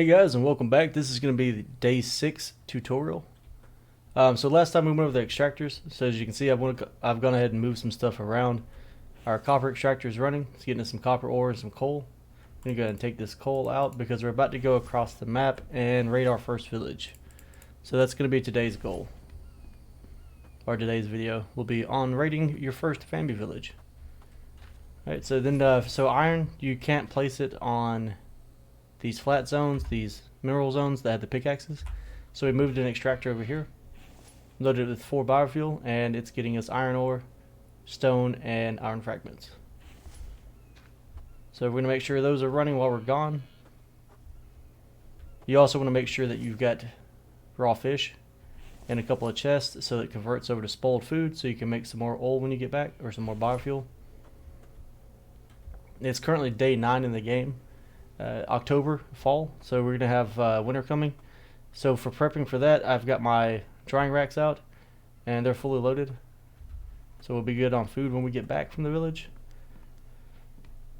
Hey guys, and welcome back. This is going to be the day 6 tutorial. So last time we went over the extractors. So as you can see, I've gone ahead and moved some stuff around. Our copper extractor is running. It's getting us some copper ore and some coal. I'm going to go ahead and take this coal out because we're about to go across the map and raid our first village. So that's going to be today's goal. Or today's video will be on raiding your first Vambie village. Alright, so then so iron, you can't place it on these flat zones, these mineral zones that have the pickaxes. So we moved an extractor over here, loaded it with 4 biofuel, and it's getting us iron ore, stone, and iron fragments. So we're going to make sure those are running while we're gone. You also want to make sure that you've got raw fish and a couple of chests so that it converts over to spoiled food so you can make some more oil when you get back, or some more biofuel. It's currently day 9 in the game. October, fall, so we're gonna have winter coming. So for prepping for that, I've got my drying racks out and they're fully loaded, so we'll be good on food when we get back from the village.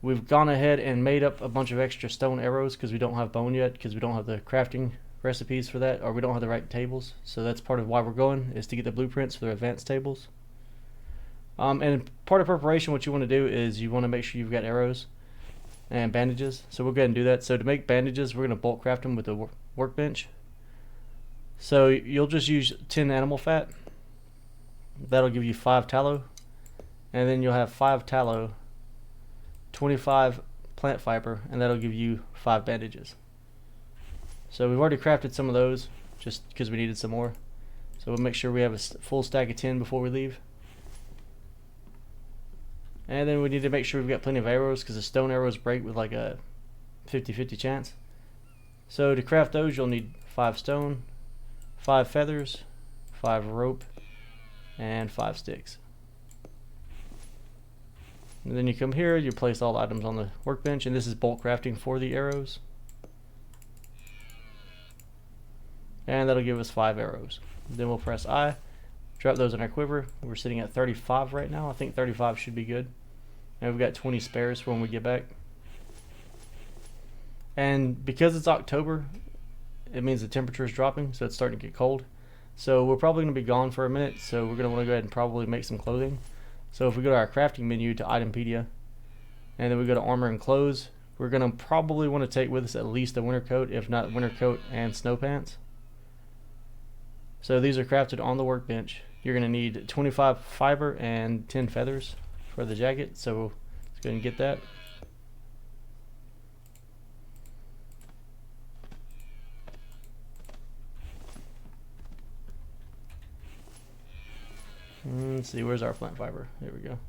We've gone ahead and made up a bunch of extra stone arrows because we don't have bone yet, because we don't have the crafting recipes for that, or we don't have the right tables. So that's part of why we're going, is to get the blueprints for the advanced tables. And part of preparation, what you want to do is you want to make sure you've got arrows and bandages. So we'll go ahead and do that. So to make bandages, we're going to bulk craft them with the workbench. So you'll just use 10 animal fat. That'll give you 5 tallow. And then you'll have 5 tallow, 25 plant fiber, and that'll give you 5 bandages. So we've already crafted some of those just because we needed some more. So we'll make sure we have a full stack of 10 before we leave. And then we need to make sure we've got plenty of arrows, because the stone arrows break with like a 50-50 chance. So to craft those, you'll need 5 stone, 5 feathers, 5 rope, and 5 sticks. And then you come here, you place all the items on the workbench, and this is bulk crafting for the arrows. And that'll give us 5 arrows. Then we'll press I. Drop those in our quiver. We're sitting at 35 right now. I think 35 should be good. And we've got 20 spares for when we get back. And because it's October, it means the temperature is dropping, so it's starting to get cold. So we're probably going to be gone for a minute, so we're going to want to go ahead and probably make some clothing. So if we go to our crafting menu to Itempedia, and then we go to armor and clothes, we're going to probably want to take with us at least a winter coat, if not winter coat and snow pants. So these are crafted on the workbench. You're going to need 25 fiber and 10 feathers for the jacket, so let's go ahead and get that. Let's see, where's our plant fiber? There we go.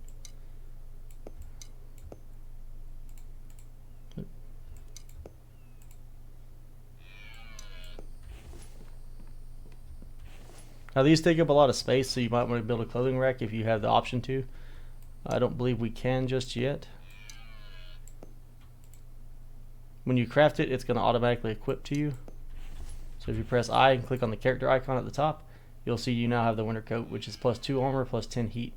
Now these take up a lot of space, so you might want to build a clothing rack if you have the option to. I don't believe we can just yet. When you craft it, it's going to automatically equip to you. So if you press I and click on the character icon at the top, you'll see you now have the winter coat, which is plus 2 armor, plus 10 heat.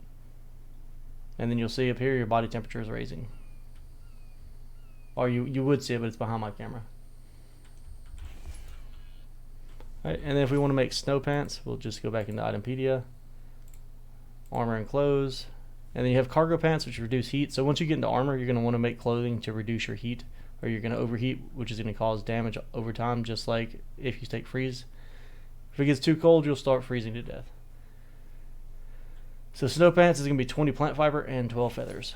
And then you'll see up here your body temperature is raising. Or you would see it, but it's behind my camera. Alright, and then if we want to make snow pants, we'll just go back into Itempedia, armor and clothes, and then you have cargo pants, which reduce heat. So once you get into armor, you're going to want to make clothing to reduce your heat, or you're going to overheat, which is going to cause damage over time, just like if you take freeze. If it gets too cold, you'll start freezing to death. So snow pants is going to be 20 plant fiber and 12 feathers.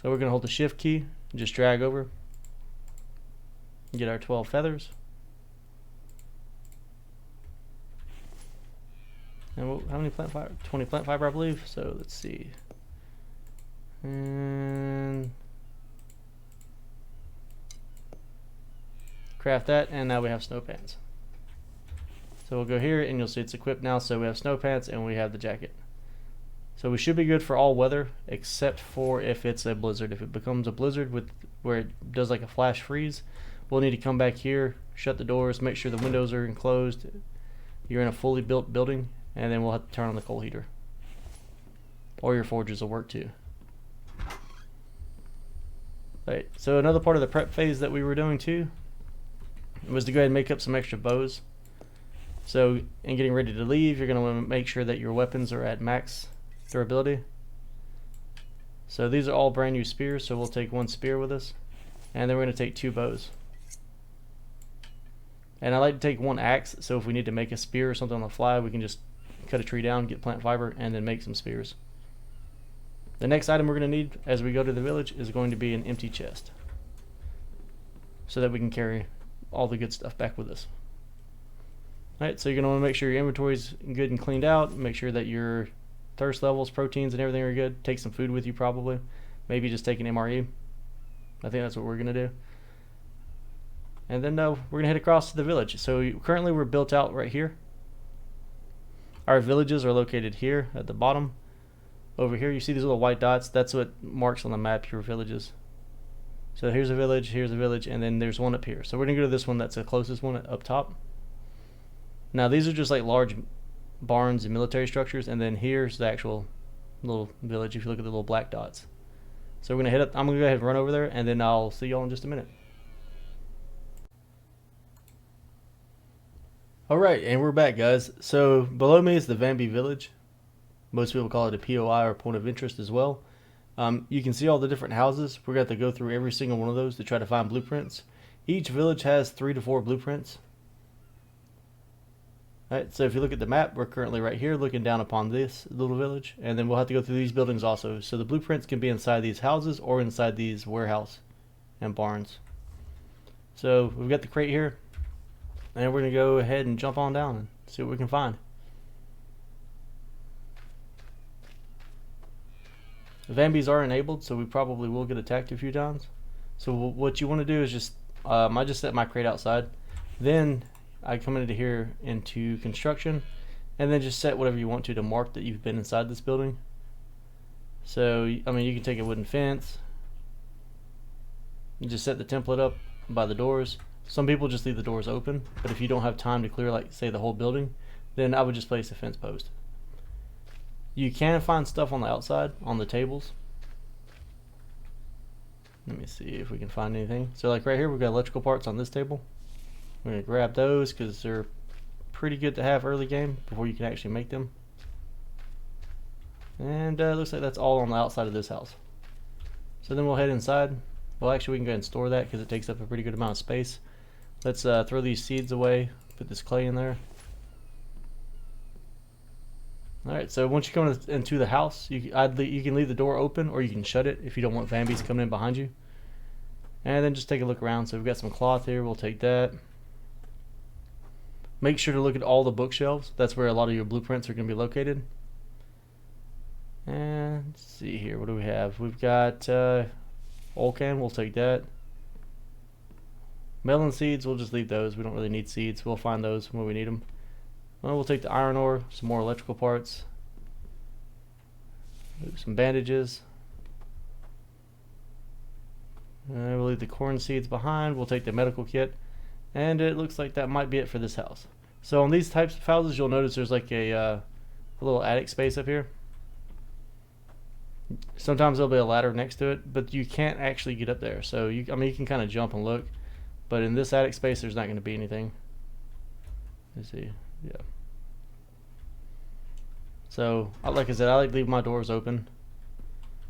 So we're going to hold the shift key and just drag over and get our 12 feathers. And how many plant fiber? 20 plant fiber, I believe. So let's see. And craft that, and now we have snow pants. So we'll go here, and you'll see it's equipped now. So we have snow pants, and we have the jacket. So we should be good for all weather, except for if it's a blizzard. If it becomes a blizzard where it does like a flash freeze, we'll need to come back here, shut the doors, make sure the windows are enclosed. You're in a fully built building. And then we'll have to turn on the coal heater. Or your forges will work too. Right, so another part of the prep phase that we were doing too was to go ahead and make up some extra bows. So in getting ready to leave, you're going to want to make sure that your weapons are at max durability. So these are all brand new spears, so we'll take one spear with us, and then we're going to take 2 bows. And I like to take 1 axe, so if we need to make a spear or something on the fly, we can just cut a tree down, get plant fiber, and then make some spears. The next item we're going to need as we go to the village is going to be an empty chest, so that we can carry all the good stuff back with us. Alright, so you're going to want to make sure your inventory is good and cleaned out. Make sure that your thirst levels, proteins, and everything are good. Take some food with you probably. Maybe just take an MRE. I think that's what we're going to do. And then we're going to head across to the village. So currently we're built out right here. Our villages are located here at the bottom. Over here you see these little white dots. That's what marks on the map your villages. So here's a village, and then there's one up here. So we're going to go to this one that's the closest one up top. Now these are just like large barns and military structures, and then here's the actual little village if you look at the little black dots. So we're going to head up. I'm going to go ahead and run over there, and then I'll see y'all in just a minute. Alright, and we're back, guys. So below me is the Vambie Village. Most people call it a POI or point of interest as well. You can see all the different houses. We're going to have to go through every single one of those to try to find blueprints. Each village has 3 to 4 blueprints. Alright, so if you look at the map, we're currently right here looking down upon this little village, and then we'll have to go through these buildings also. So the blueprints can be inside these houses or inside these warehouse and barns. So we've got the crate here, and we're going to go ahead and jump on down and see what we can find. The Vambies are enabled, so we probably will get attacked a few times. So what you want to do is just, I just set my crate outside. Then I come into here into construction, and then just set whatever you want to mark that you've been inside this building. So, I mean, you can take a wooden fence and just set the template up by the doors. Some people just leave the doors open, but if you don't have time to clear, like, say, the whole building, then I would just place a fence post. You can find stuff on the outside, on the tables. Let me see if we can find anything. So, like right here, we've got electrical parts on this table. We're going to grab those because they're pretty good to have early game before you can actually make them. And it looks like that's all on the outside of this house. So then we'll head inside. Well, actually, we can go ahead and store that because it takes up a pretty good amount of space. Let's throw these seeds away, put this clay in there. Alright, so once you come into the house, you can leave the door open or you can shut it if you don't want Vambies coming in behind you. And then just take a look around. So we've got some cloth here, we'll take that. Make sure to look at all the bookshelves. That's where a lot of your blueprints are going to be located. And let's see here, what do we have? We've got oil can, we'll take that. Melon seeds, we'll just leave those. We don't really need seeds. We'll find those when we need them. Well, we'll take the iron ore, some more electrical parts, some bandages. And we'll leave the corn seeds behind. We'll take the medical kit. And it looks like that might be it for this house. So on these types of houses, you'll notice there's like a little attic space up here. Sometimes there'll be a ladder next to it, but you can't actually get up there. So you can kind of jump and look, but in this attic space, there's not going to be anything. Let's see, yeah. So like I said, I like to leave my doors open.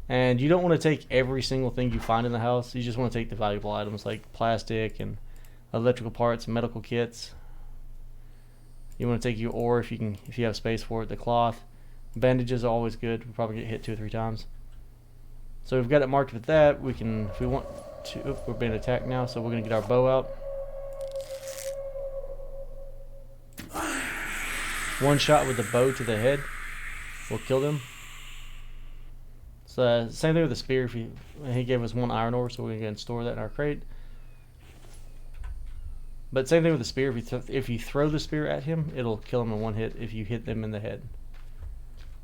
And you don't want to take every single thing you find in the house. You just want to take the valuable items like plastic and electrical parts, medical kits. You want to take your ore if you have space for it. The cloth, bandages are always good. We'll probably get hit 2 or 3 times. So we've got it marked with that. We can, if we want to. Oop, we're being attacked now, so we're gonna get our bow out. One shot with the bow to the head will kill them. So same thing with the spear. He gave us 1 iron ore, so we're gonna go and store that in our crate. But same thing with the spear. If you throw the spear at him, it'll kill him in 1 hit if you hit them in the head.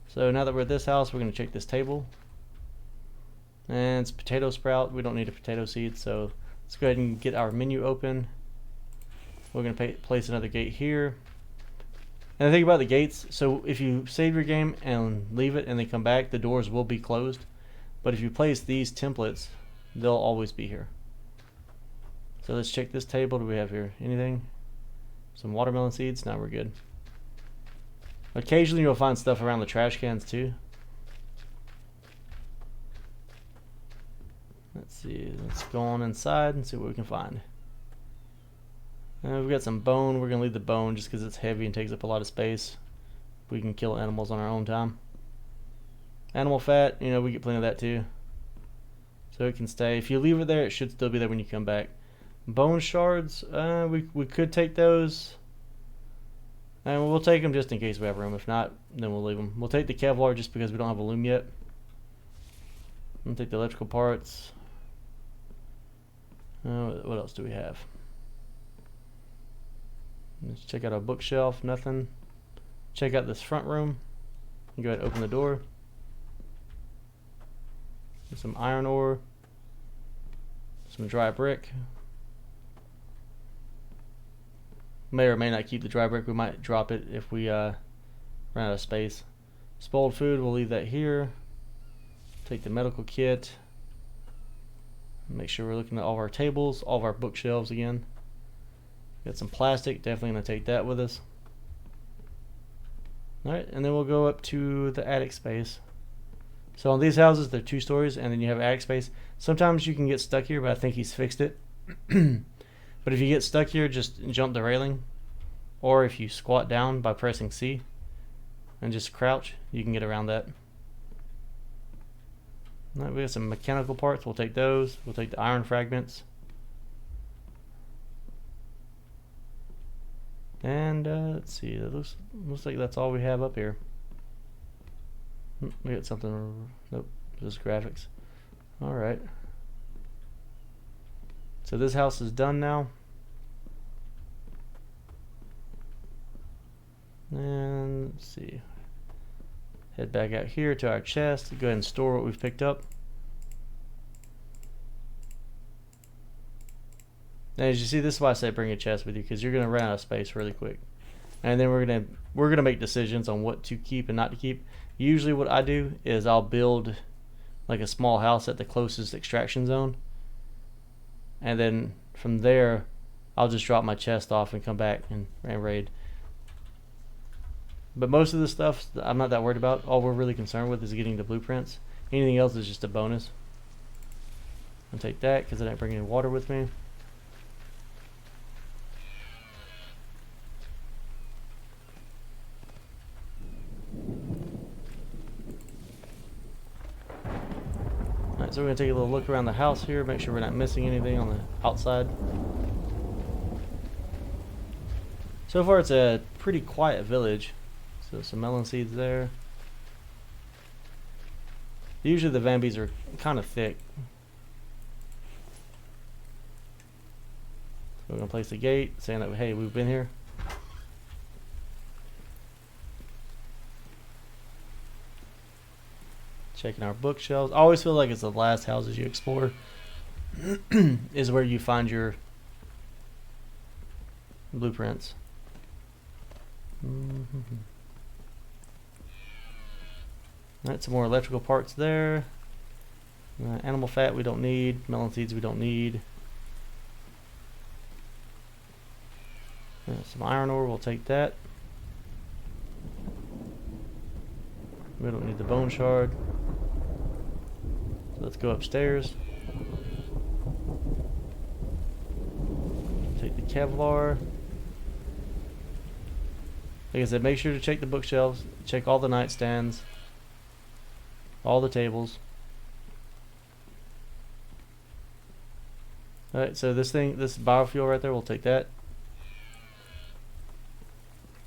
So now that we're at this house, we're going to check this table. And it's potato sprout. We don't need a potato seed, so let's go ahead and get our menu open. We're going to place another gate here. And the thing about the gates, so if you save your game and leave it and then come back, the doors will be closed. But if you place these templates they'll always be here. So let's check this table. Do we have here anything? Some watermelon seeds? No, we're good. Occasionally you'll find stuff around the trash cans too. Let's see, let's go on inside and see what we can find. We've got some bone. We're gonna leave the bone just because it's heavy and takes up a lot of space. We can kill animals on our own time. Animal fat, you know, we get plenty of that too. So it can stay. If you leave it there, it should still be there when you come back. Bone shards, we could take those. And we'll take them just in case we have room. If not, then we'll leave them. We'll take the Kevlar just because we don't have a loom yet. We'll take the electrical parts. What else do we have? Let's check out our bookshelf. Nothing. Check out this front room. You go ahead and open the door. Some iron ore. Some dry brick. May or may not keep the dry brick. We might drop it if we run out of space. Spoiled food, we'll leave that here. Take the medical kit. Make sure we're looking at all of our tables, all of our bookshelves again. Got some plastic, definitely going to take that with us. Alright, and then we'll go up to the attic space. So on these houses, they're 2 stories, and then you have attic space. Sometimes you can get stuck here, but I think he's fixed it. But if you get stuck here, just jump the railing. Or if you squat down by pressing C and just crouch, you can get around that. Alright, we have some mechanical parts. We'll take those. We'll take the iron fragments. And let's see. It looks like that's all we have up here. We got something. Nope, just graphics. Alright. So this house is done now. And let's see. Head back out here to our chest. Go ahead and store what we've picked up. Now, as you see, this is why I say bring a chest with you, because you're gonna run out of space really quick. And then we're gonna make decisions on what to keep and not to keep. Usually, what I do is I'll build like a small house at the closest extraction zone, and then from there, I'll just drop my chest off and come back and raid. But most of the stuff I'm not that worried about. All we're really concerned with is getting the blueprints. Anything else is just a bonus. I'll take that because I didn't bring any water with me. Alright, so we're going to take a little look around the house here, make sure we're not missing anything on the outside. So far it's a pretty quiet village. So some melon seeds there. Usually the Vambies are kind of thick. So we're going to place a gate saying that, hey, we've been here. Checking our bookshelves. I always feel like it's the last houses you explore is where you find your blueprints. Alright, some more electrical parts there. Animal fat we don't need. Melon seeds we don't need. Some iron ore, we'll take that. We don't need the bone shard. So let's go upstairs. Take the Kevlar. Like I said, make sure to check the bookshelves, check all the nightstands, all the tables. Alright, so this biofuel right there, we'll take that.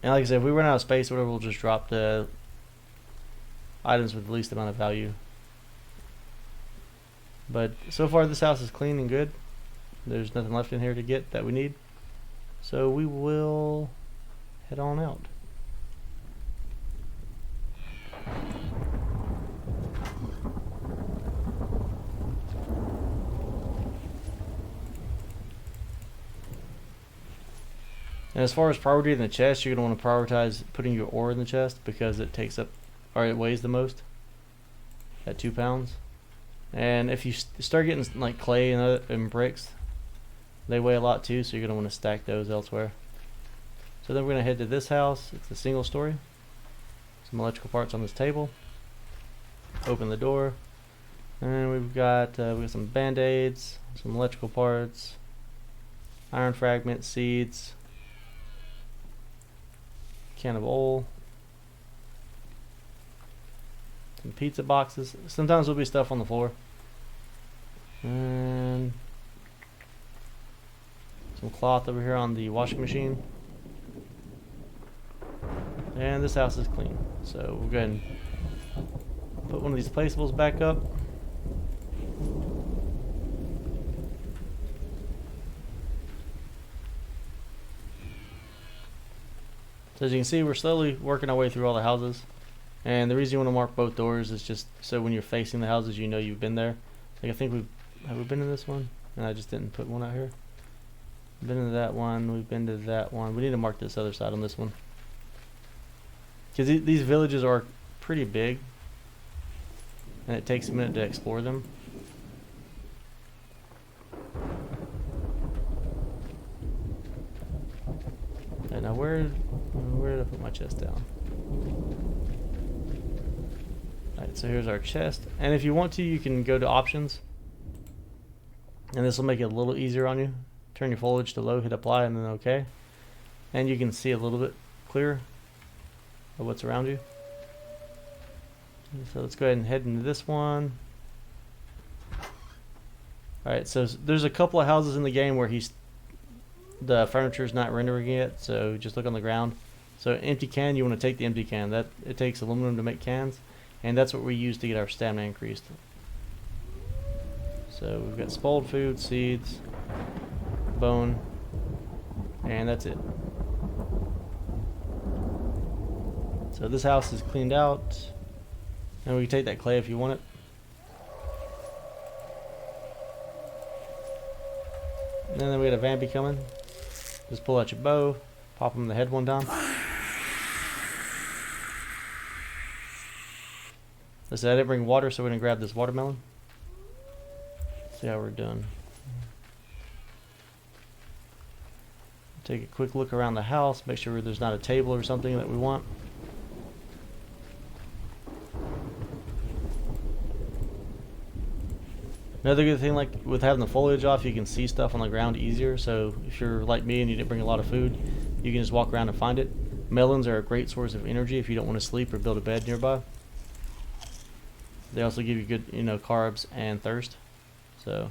And like I said, if we run out of space or whatever, we'll just drop the items with the least amount of value. But so far this house is clean and good. There's nothing left in here to get that we need. So we will head on out. And as far as priority in the chest, you're going to want to prioritize putting your ore in the chest because it takes up, or it weighs the most at 2 pounds. And if you start getting like clay and bricks, they weigh a lot too, so you're going to want to stack those elsewhere. So then we're going to head to this house. It's a single story. Some electrical parts on this table. Open the door. And we've got some band-aids, some electrical parts, iron fragments, seeds, can of oil, some pizza boxes. Sometimes there'll be stuff on the floor. And some cloth over here on the washing machine. And this house is clean. So we'll go ahead and put one of these placeables back up. So as you can see, we're slowly working our way through all the houses. And the reason you want to mark both doors is just so when you're facing the houses, you know you've been there. Like I think have we been in this one? And I just didn't put one out here. Been into that one. We've been to that one. We need to mark this other side on this one. Because these villages are pretty big. And it takes a minute to explore them. Okay, now where did I put my chest down? Alright, so here's our chest. And if you want to, you can go to options. And this will make it a little easier on you. Turn your foliage to low, hit apply, and then OK. And you can see a little bit clearer of what's around you. So let's go ahead and head into this one. Alright, so there's a couple of houses in the game where the furniture's not rendering yet, so just look on the ground. So empty can, you want to take the empty can. It takes aluminum to make cans, and that's what we use to get our stamina increased. So we've got spoiled food, seeds, bone, and that's it. So this house is cleaned out, and we can take that clay if you want it. And then we got a Vambie coming. Just pull out your bow, pop him in the head one time. Listen, I didn't bring water, so we're gonna grab this watermelon. See how we're doing. Take a quick look around the house, make sure there's not a table or something that we want. Another good thing, like with having the foliage off, you can see stuff on the ground easier. So if you're like me and you didn't bring a lot of food, you can just walk around and find it. Melons are a great source of energy if you don't want to sleep or build a bed nearby. They also give you good, carbs and thirst. So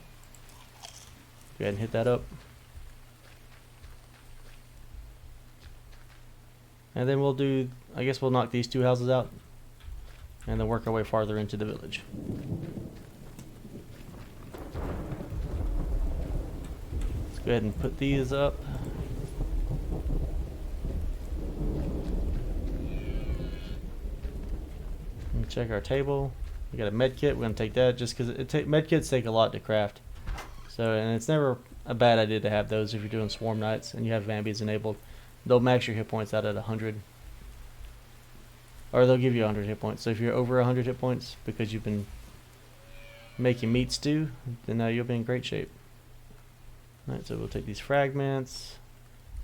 go ahead and hit that up. And then I guess we'll knock these two houses out and then work our way farther into the village. Let's go ahead and put these up. And check our table. We got a med kit. We're gonna take that just because med kits take a lot to craft. So, and it's never a bad idea to have those if you're doing swarm nights and you have Vambies enabled. They'll max your hit points out at 100, or they'll give you 100 hit points. So if you're over 100 hit points because you've been making meat stew, then you'll be in great shape. All right, so we'll take these fragments.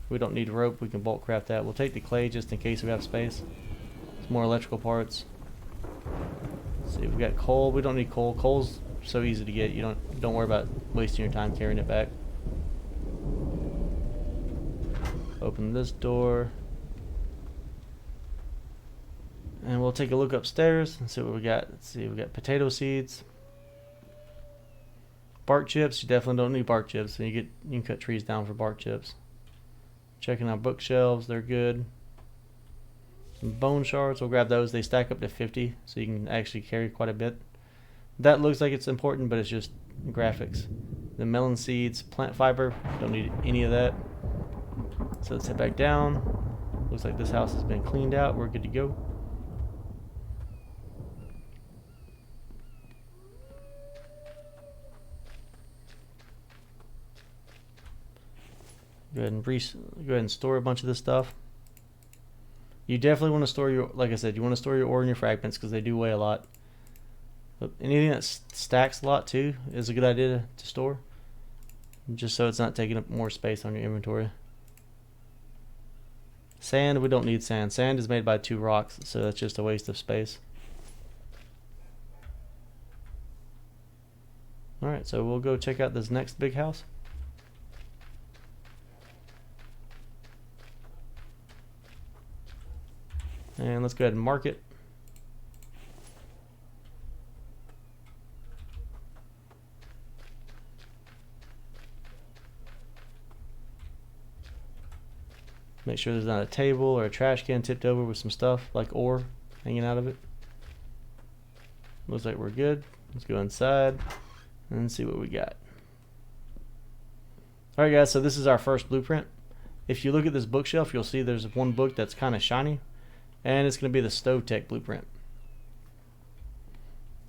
We don't need rope. We can bulk craft that. We'll take the clay just in case we have space. Some more electrical parts. See, we've got coal. We don't need coal. Coal's so easy to get. You don't worry about wasting your time carrying it back. Open this door. And we'll take a look upstairs and see what we got. Let's see, we got potato seeds. Bark chips. You definitely don't need bark chips. So you can cut trees down for bark chips. Checking our bookshelves, they're good. Some bone shards, we'll grab those. They stack up to 50, so you can actually carry quite a bit. That looks like it's important, but it's just graphics. The melon seeds, plant fiber, don't need any of that. So let's head back down. Looks like this house has been cleaned out. We're good to go. Go ahead and store a bunch of this stuff. You definitely want to store like I said, you want to store your ore and your fragments because they do weigh a lot. But anything that stacks a lot too is a good idea to store, just so it's not taking up more space on your inventory. Sand, we don't need sand. Sand is made by 2 rocks, so that's just a waste of space. Alright, so we'll go check out this next big house. And let's go ahead and mark it. Make sure there's not a table or a trash can tipped over with some stuff like ore hanging out of it. Looks like we're good. Let's go inside and see what we got. Alright guys, so this is our first blueprint. If you look at this bookshelf, you'll see there's one book that's kind of shiny, and it's going to be the Stove Tech blueprint,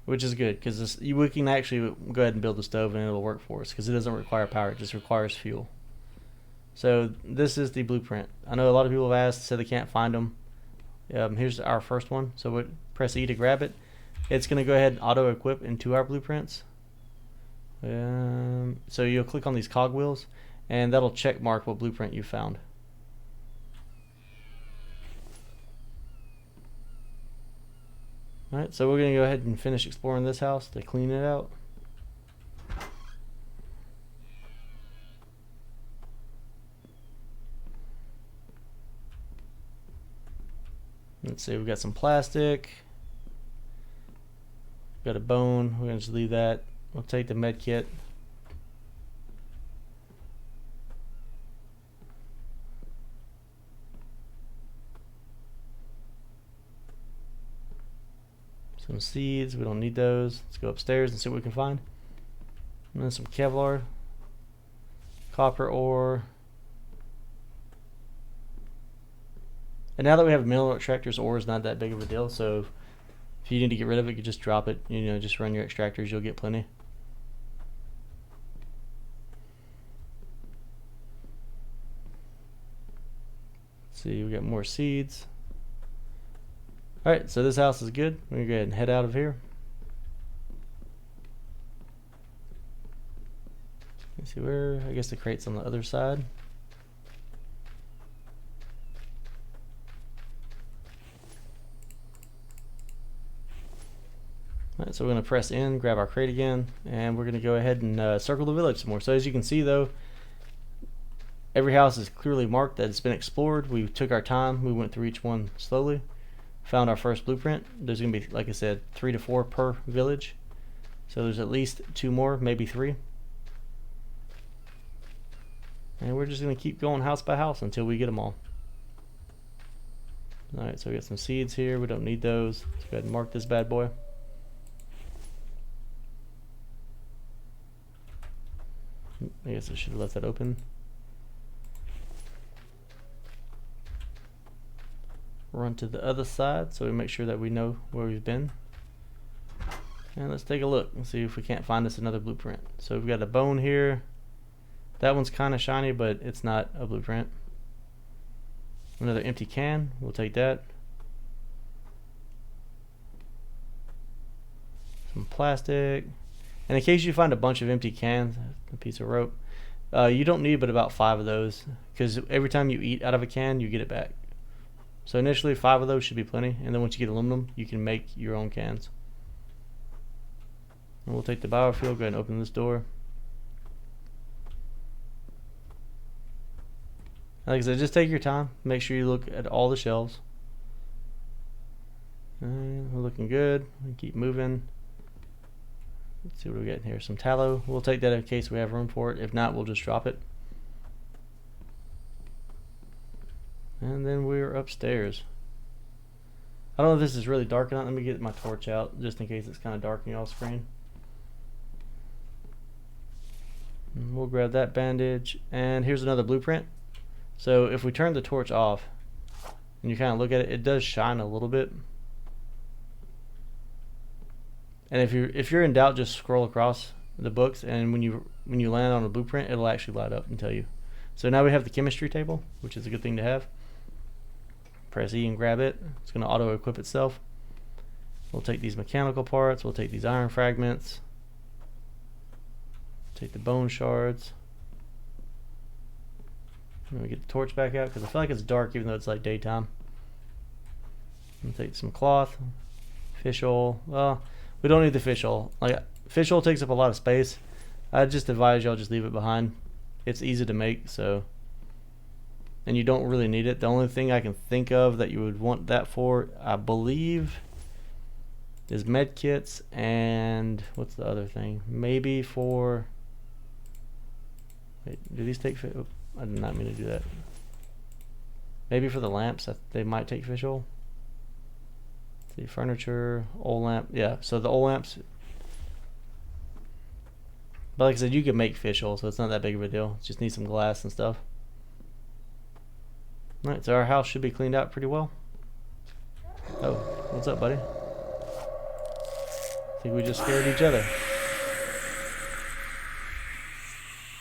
which is good because we can actually go ahead and build the stove and it'll work for us because it doesn't require power, it just requires fuel. So this is the blueprint. I know a lot of people have asked, said they can't find them. Here's our first one. So we press E to grab it. It's going to go ahead and auto equip into our blueprints. So you'll click on these cogwheels and that'll check mark what blueprint you found. Alright, so we're going to go ahead and finish exploring this house to clean it out. Let's see, we've got some plastic. Got a bone, we're going to just leave that. We'll take the med kit. Some seeds, we don't need those. Let's go upstairs and see what we can find. And then some Kevlar, copper ore. And now that we have mineral extractors, ore is not that big of a deal. So if you need to get rid of it, you just drop it. You know, just run your extractors, you'll get plenty. Let's see, we got more seeds. Alright, so this house is good. We're going to go ahead and head out of here. Let's see where, I guess the crate's on the other side. Alright, so we're going to press in, grab our crate again, and we're going to go ahead and circle the village some more. So as you can see though, every house is clearly marked that it's been explored. We took our time, we went through each one slowly. Found our first blueprint. There's going to be, like I said, 3 to 4 per village. So there's at least 2 more, maybe 3. And we're just going to keep going house by house until we get them all. Alright, so we got some seeds here. We don't need those. Let's go ahead and mark this bad boy. I guess I should have left that open. Run to the other side so we make sure that we know where we've been. And let's take a look and see if we can't find us another blueprint. So we've got a bone here. That one's kind of shiny, but it's not a blueprint. Another empty can, we'll take that. Some plastic. And in case you find a bunch of empty cans, a piece of rope, you don't need but about 5 of those, because every time you eat out of a can, you get it back. So initially 5 of those should be plenty, and then once you get aluminum, you can make your own cans. And we'll take the biofuel, go ahead and open this door. Like I said, just take your time, make sure you look at all the shelves. And we're looking good, we keep moving. Let's see what we got here, some tallow. We'll take that in case we have room for it, if not we'll just drop it. And then we're upstairs. I don't know if this is really dark or not. Let me get my torch out just in case it's kind of dark in y'all's screen. And we'll grab that bandage. And here's another blueprint. So if we turn the torch off and you kind of look at it, it does shine a little bit. And if you're in doubt, just scroll across the books, and when you land on a blueprint, it'll actually light up and tell you. So now we have the chemistry table, which is a good thing to have. Press E and grab it. It's going to auto equip itself. We'll take these mechanical parts. We'll take these iron fragments. Take the bone shards. Let me get the torch back out because I feel like it's dark even though it's like daytime. We'll take some cloth, fish oil. Well, we don't need the fish oil. Like, fish oil takes up a lot of space. I just advise y'all just leave it behind. It's easy to make, so, and you don't really need it. The only thing I can think of that you would want that for, I believe, is med kits, and what's the other thing? Maybe for, wait, do these take fish? I did not mean to do that. Maybe for the lamps, they might take fish oil. Let's see, furniture, oil lamp. Yeah, so the oil lamps. But like I said, you can make fish oil, so it's not that big of a deal. Just need some glass and stuff. Alright, so our house should be cleaned out pretty well. Oh, what's up, buddy? I think we just scared each other.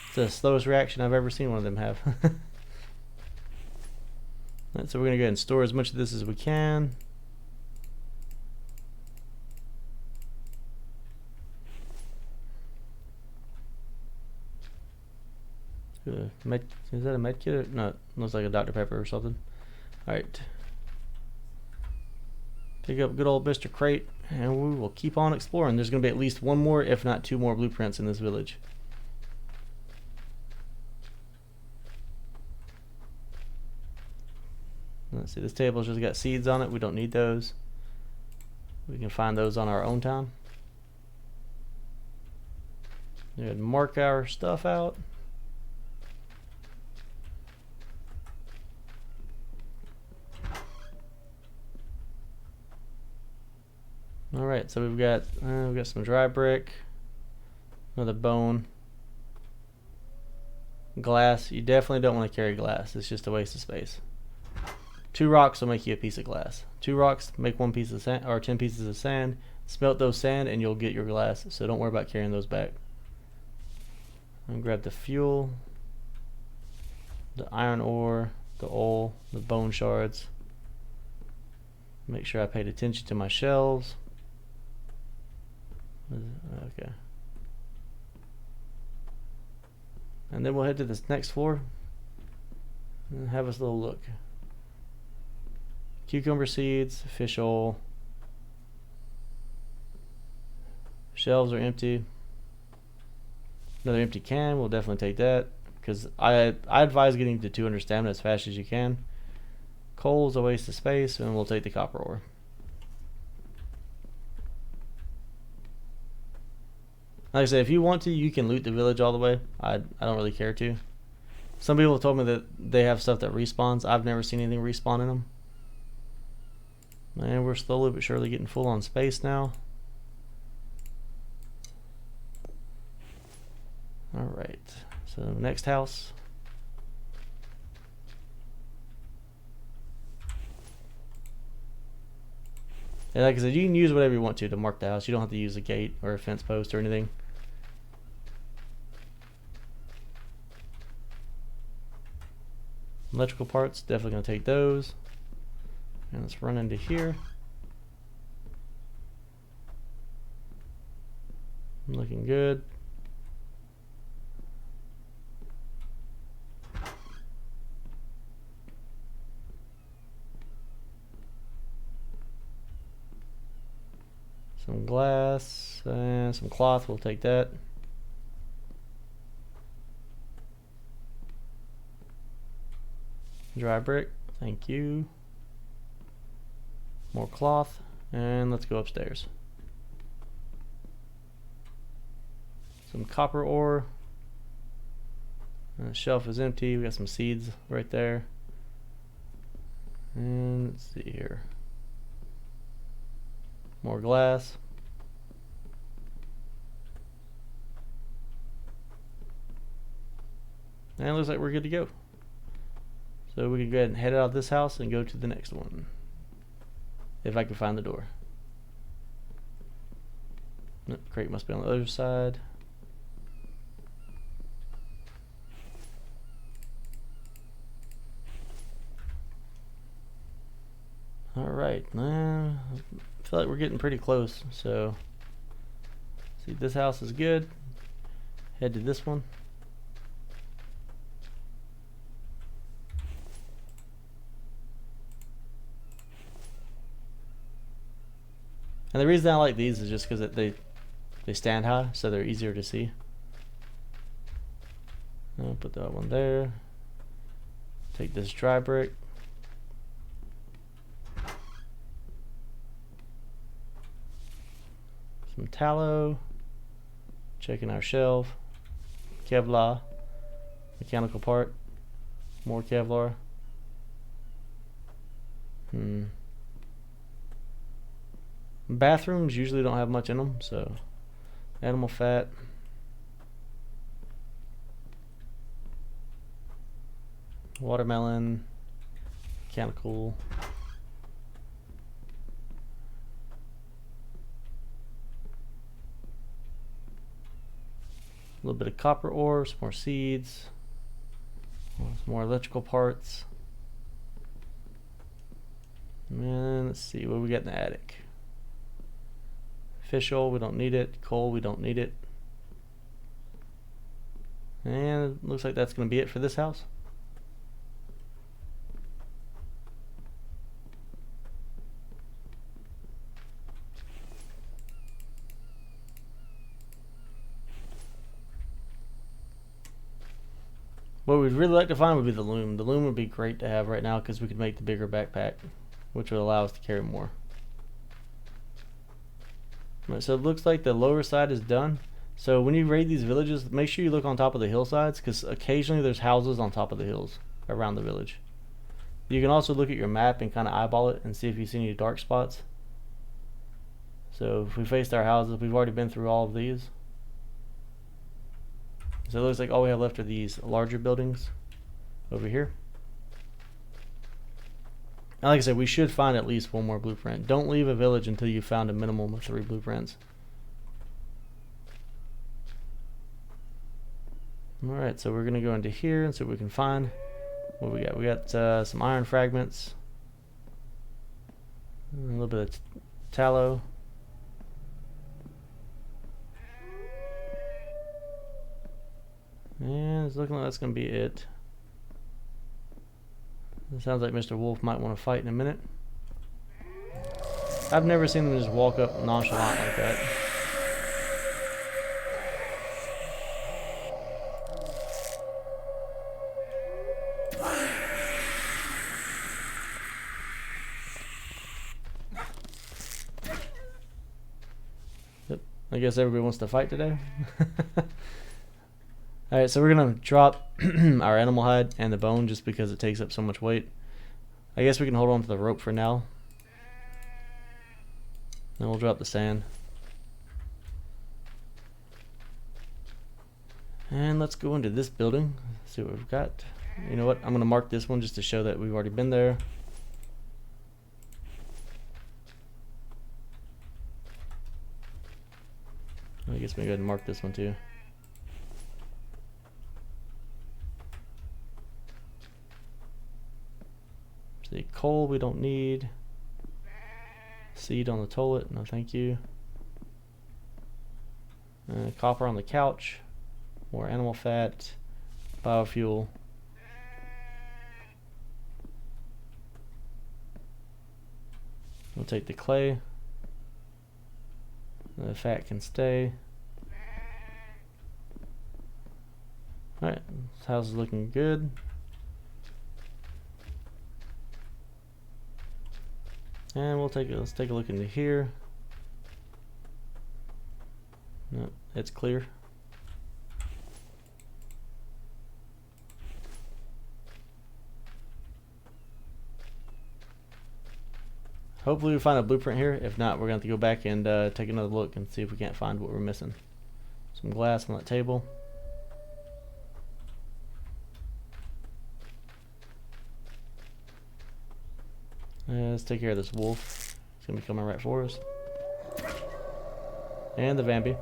It's the slowest reaction I've ever seen one of them have. Alright, so we're going to go ahead and store as much of this as we can. Is that a med kit? Or, no, it looks like a Dr. Pepper or something. Alright. Pick up good old Mr. Crate, and we will keep on exploring. There's going to be at least one more, if not two more blueprints in this village. Let's see, this table's just got seeds on it. We don't need those. We can find those on our own time. Go ahead and mark our stuff out. Alright, so we've got some dry brick, another bone, glass. You definitely don't want to carry glass. It's just a waste of space. 2 rocks will make you a piece of glass. 2 rocks make 1 piece of sand, or 10 pieces of sand. Smelt those sand and you'll get your glass. So don't worry about carrying those back. And grab the fuel, the iron ore, the oil, the bone shards. Make sure I paid attention to my shelves. Okay. And then we'll head to this next floor and have us a little look. Cucumber seeds, fish oil. Shelves are empty. Another empty can, we'll definitely take that because I advise getting to 200 stamina as fast as you can. Coal's a waste of space, and we'll take the copper ore. Like I said, if you want to, you can loot the village all the way. I don't really care to. Some people have told me that they have stuff that respawns. I've never seen anything respawn in them. And we're slowly but surely getting full on space now. Alright, so next house. And like I said, you can use whatever you want to mark the house. You don't have to use a gate or a fence post or anything. Electrical parts, definitely going to take those. And let's run into here. Looking good. Some glass and some cloth, we'll take that. Dry brick, thank you. More cloth, and let's go upstairs. Some copper ore. The shelf is empty, we got some seeds right there. And let's see here. More glass. And it looks like we're good to go. So we can go ahead and head out of this house and go to the next one. If I can find the door. Nope, crate must be on the other side. Alright, I feel like we're getting pretty close. So, see, this house is good. Head to this one. And the reason I like these is just because they stand high, so they're easier to see. I'll put that one there. Take this dry brick. Some tallow. Checking our shelf. Kevlar. Mechanical part. More Kevlar. Bathrooms usually don't have much in them, so animal fat. Watermelon. Mechanical. A little bit of copper ore, some more seeds, some more electrical parts. And let's see what we got in the attic. Fish oil, we don't need it. Coal, we don't need it. And it looks like that's going to be it for this house. What we'd really like to find would be the loom. The loom would be great to have right now because we could make the bigger backpack, which would allow us to carry more. Right, so it looks like the lower side is done. So when you raid these villages, make sure you look on top of the hillsides because occasionally there's houses on top of the hills around the village. You can also look at your map and kind of eyeball it and see if you see any dark spots. So if we faced our houses, we've already been through all of these. So it looks like all we have left are these larger buildings over here. And like I said, we should find at least one more blueprint. Don't leave a village until you found a minimum of 3 blueprints. Alright, so we're going to go into here and see what we can find. What we got? We got some iron fragments. A little bit of tallow. And it's looking like that's going to be it. It sounds like Mr. Wolf might want to fight in a minute. I've never seen them just walk up nonchalant like that. Yep. I guess everybody wants to fight today. Alright, so we're going to drop our animal hide and the bone just because it takes up so much weight. I guess we can hold on to the rope for now. Then we'll drop the sand. And let's go into this building, see what we've got. You know what, I'm going to mark this one just to show that we've already been there. I guess we can go ahead and mark this one too. See, coal we don't need. Seed on the toilet, no thank you. Copper on the couch. More animal fat. Biofuel. We'll take the clay. The fat can stay. Alright, this house is looking good. And let's take a look into here. No, it's clear. Hopefully we find a blueprint here. If not, we're going to have to go back and take another look and see if we can't find what we're missing. Some glass on that table. Let's take care of this wolf. It's going to be coming right for us. And the Vambie.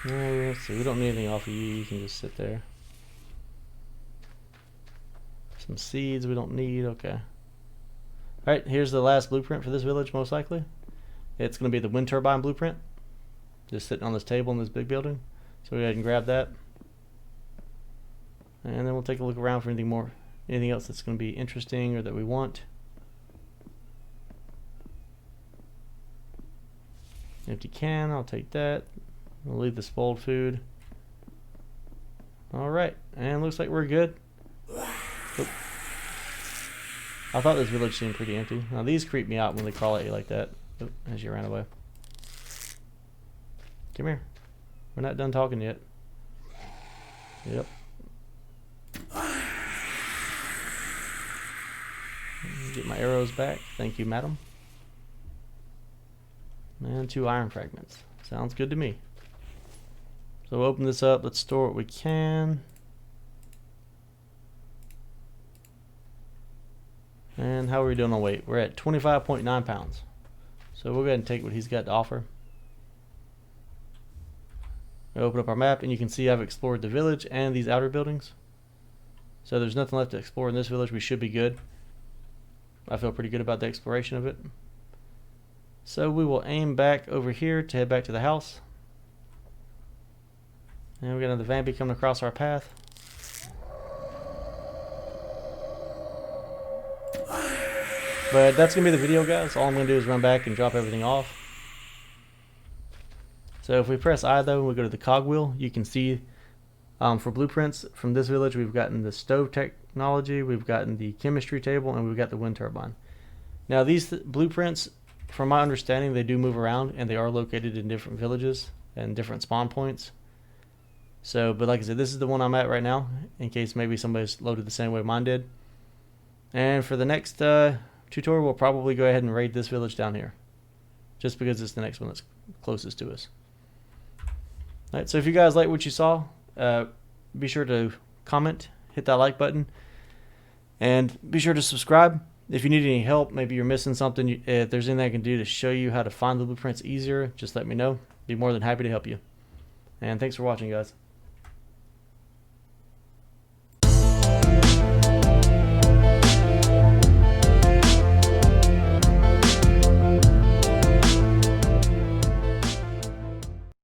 Let's see, we don't need anything off of you. You can just sit there. Some seeds we don't need. Okay. Alright, here's the last blueprint for this village, most likely. It's going to be the wind turbine blueprint. Just sitting on this table in this big building. So we go ahead and grab that. And then we'll take a look around for anything else that's going to be interesting or that we want. Empty can, I'll take that. We'll leave the spoiled food. Alright, and looks like we're good. Oop. I thought this village seemed pretty empty. Now these creep me out when they crawl at you like that. Oop, as you ran away. Come here. We're not done talking yet. Yep. Get my arrows back. Thank you, madam. And 2 iron fragments. Sounds good to me. So we'll open this up. Let's store what we can. And how are we doing on weight? We're at 25.9 pounds. So we'll go ahead and take what he's got to offer. We'll open up our map and you can see I've explored the village and these outer buildings. So there's nothing left to explore in this village. We should be good. I feel pretty good about the exploration of it. So we will aim back over here to head back to the house. And we got another Vambie coming across our path. But that's going to be the video, guys. All I'm going to do is run back and drop everything off. So if we press I, though, and we go to the cogwheel, you can see for blueprints from this village, we've gotten the stove technology, we've gotten the chemistry table, and we've got the wind turbine. Now these blueprints, from my understanding, they do move around, and they are located in different villages and different spawn points. So, but like I said, this is the one I'm at right now, in case maybe somebody's loaded the same way mine did. And for the next tutorial, we'll probably go ahead and raid this village down here, just because it's the next one that's closest to us. Alright, so if you guys like what you saw, be sure to comment, hit that like button, and be sure to subscribe. If you need any help, maybe you're missing something, if there's anything I can do to show you how to find the blueprints easier, just let me know. Be more than happy to help you. And thanks for watching, guys.